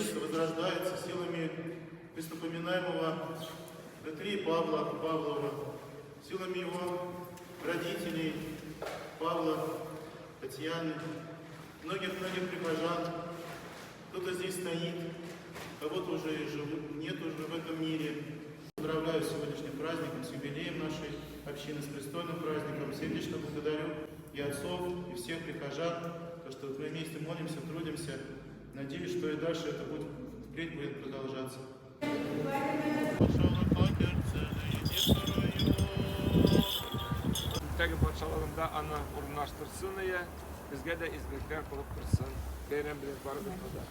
воскресшего возрождается силами преступоминаемого Петри Павла Павлова, силами его родителей Павла, Татьяны, многих-многих прихожан. Кто-то здесь стоит, кого-то уже и нет уже в этом мире. Поздравляю с сегодняшним праздником, с юбилеем нашей общины, с престольным праздником. Сердечно благодарю и отцов, и всех прихожан, то, что мы вместе молимся, трудимся. Надеюсь, что и дальше это будет, впредь будет продолжаться. Теге патшаларында аны урнаштырсын ие, безгә дә изгелекләр булып торсын. Бәйрәм белән барыгызны да.